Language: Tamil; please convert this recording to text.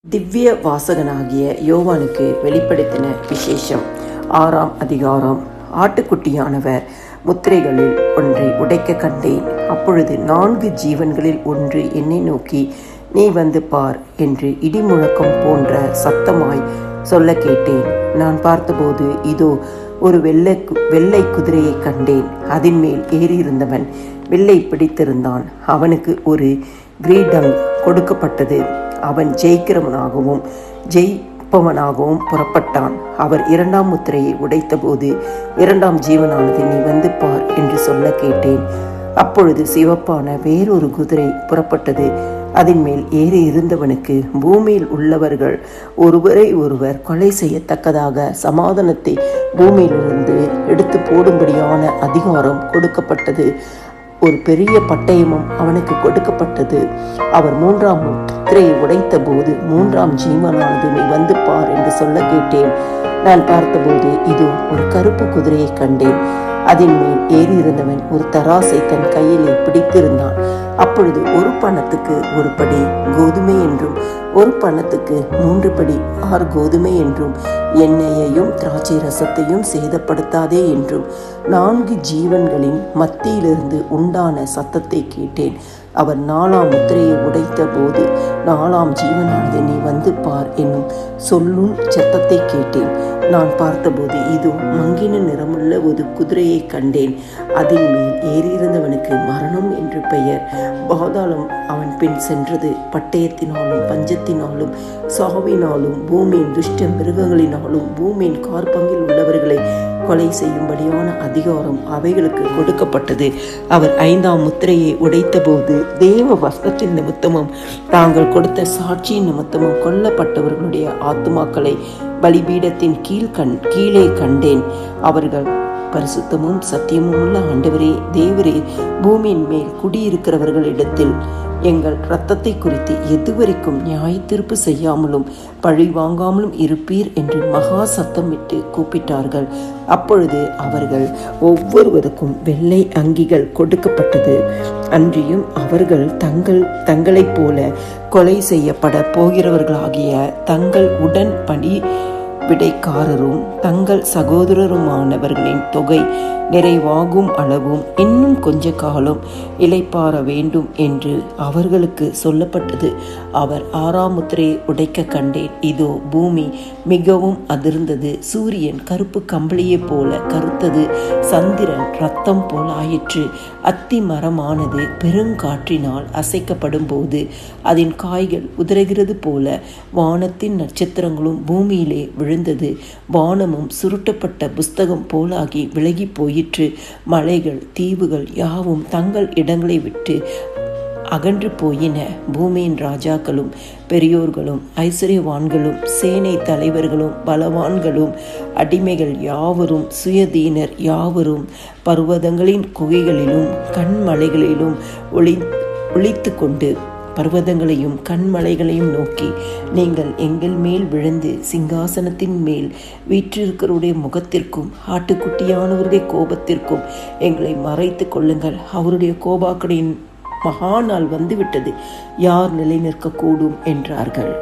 திவ்ய வாசகனாகிய யோவானுக்கு வெளிப்படுத்தின விசேஷம் 6ஆம் அதிகாரம். ஆட்டுக்குட்டியானவர் முத்திரைகளில் ஒன்றை உடைக்க கண்டேன். அப்பொழுது 4 ஜீவன்களில் ஒன்று என்னை நோக்கி, நீ வந்து பார் என்று இடிமுழக்கம் போன்ற சத்தமாய் சொல்ல கேட்டேன். நான் பார்த்தபோது இதோ ஒரு வெள்ளை குதிரையை கண்டேன். அதன் மேல் ஏறியிருந்தவன் வெள்ளை பிடித்திருந்தான். அவனுக்கு ஒரு கிரீடம் கொடுக்கப்பட்டது. அவன் ஜெயிக்கிறவனாகவும் ஜெயிப்பவனாகவும் புறப்பட்டான். அவர் 2ஆம் முத்திரையை உடைத்தபோது 2ஆம் ஜீவனானது, நீ வந்து பார் என்று சொல்ல கேட்டேன். அப்பொழுது சிவப்பான வேறொரு குதிரை புறப்பட்டது. அதன் மேல் ஏறி இருந்தவனுக்கு பூமியில் உள்ளவர்கள் ஒருவரை ஒருவர் கொலை செய்யத்தக்கதாக சமாதானத்தை பூமியிலிருந்து எடுத்து போடும்படியான அதிகாரம் கொடுக்கப்பட்டது. ஒரு பெரிய பட்டயமும் அவனுக்கு கொடுக்கப்பட்டது. அவர் 3ஆம் முத்திரையை உடைத்த போது 3ஆம் ஜீவனானது, நீ வந்து பார் என்று சொல்ல கேட்டேன். நான் பார்த்தபோது இதோ ஒரு கருப்பு குதிரையை கண்டேன். அதன் மேல் ஏறி இருந்தவன் ஒரு தராசை தன் கையிலே பிடித்திருந்தான். அப்பொழுது ஒரு பணத்துக்கு ஒரு படி கோதுமை என்றும், ஒரு பணத்துக்கு 3 படி ஆர் கோதுமை என்றும், எண்ணெயையும் திராட்சை ரசத்தையும் சேதப்படுத்தாதே என்றும் 4 ஜீவன்களின் மத்தியிலிருந்து உண்டான சத்தத்தை கேட்டேன். அவர் 4ஆம் முத்திரையை உடைத்த போது 4ஆம் ஜீவனானது, நீ வந்து பார் என்னும் சொல்லும் சத்தத்தை கேட்டேன். நான் பார்த்தபோது இதோ மங்கின நிறமுள்ள ஒரு குதிரையை கண்டேன். அதன் மேல் ஏறியிருந்தவனுக்கு மரணம் என்று பெயர். பாதாளம் அவன் பின் சென்றது. பட்டயத்தினாலும் பஞ்சத்தினாலும் சாவினாலும் பூமியின் துஷ்ட மிருகங்களினாலும் பூமியின் கார்பங்கில் உள்ளவர்களை கொலை செய்யும்படியான அதிகாரம் அவைகளுக்கு கொடுக்கப்பட்டது. அவர் 5ஆம் முத்திரையை உடைத்த போது தேவ வசனத்தின் நிமித்தமும் தாங்கள் கொடுத்த சாட்சியின் நிமித்தமும் கொல்லப்பட்டவர்களுடைய ஆத்துமாக்களை பலிபீடத்தின் கீழே கண்டேன். அவர்கள், பரிசுத்தமும் சத்தியமும் உள்ள ஆண்டவரே தேவரே, பூமியின் மேல் குடியிருக்கிறவர்களிடத்தில் எங்கள் இரத்தத்தை குறித்து எதுவரைக்கும் நியாய தீர்ப்பு செய்யாமலும் பழி வாங்காமலும் இருப்பீர் என்று மகா சத்தமிட்டு கூப்பிட்டார்கள். அப்பொழுது அவர்கள் ஒவ்வொருவருக்கும் வெள்ளை அங்கிகள் கொடுக்கப்பட்டது. அன்றியும் அவர்கள் தங்களைப் போல கொலை செய்யப்பட போகிறவர்களாகிய தங்கள் உடன்படி விடைக்காரரும் தங்கள் சகோதரருமானவர்களின் தொகை நிறைவாகும் அளவும் இன்னும் கொஞ்ச காலம் இளைப்பாற வேண்டும் என்று அவர்களுக்கு சொல்லப்பட்டது. அவர் 6ஆம் முத்திரையை உடைக்க கண்டேன். இதோ பூமி மிகவும் அதிர்ந்தது. சூரியன் கருப்பு கம்பளியை போல கருத்தது. சந்திரன் இரத்தம் போல ஆயிற்று. அத்தி மரமானது பெருங்காற்றினால் அசைக்கப்படும் போது அதன் காய்கள் உதிர்கிறது போல வானத்தின் நட்சத்திரங்களும் பூமியிலே விழுந்தது. வானமும் சுருட்டப்பட்ட புஸ்தகம் போலாகி விலகி போயிற்று. மலைகள் தீவுகள் யாவும் தங்கள் இடங்களை விட்டு அகன்று போயின. பூமியின் ராஜாக்களும் பெரியோர்களும் ஐஸ்வர்யவான்களும் சேனை தலைவர்களும் பலவான்களும் அடிமைகள் யாவரும் சுயதீனர் யாவரும் பர்வதங்களின் குகைகளிலும் கண்மலைகளிலும் ஒளித்து கொண்டு பர்வதங்களையும் கண்மலைகளையும் நோக்கி, நீங்கள் எங்கள் மேல் விழுந்து சிங்காசனத்தின் மேல் வீற்றிருக்கிறவருடைய முகத்திற்கும் ஆட்டுக்குட்டியானவருடைய கோபத்திற்கும் எங்களை மறைத்து கொள்ளுங்கள். அவருடைய கோபாக்கடையின் மகா நாள் வந்துவிட்டது. யார் நிலை நிற்கக்கூடும் என்றார்கள்.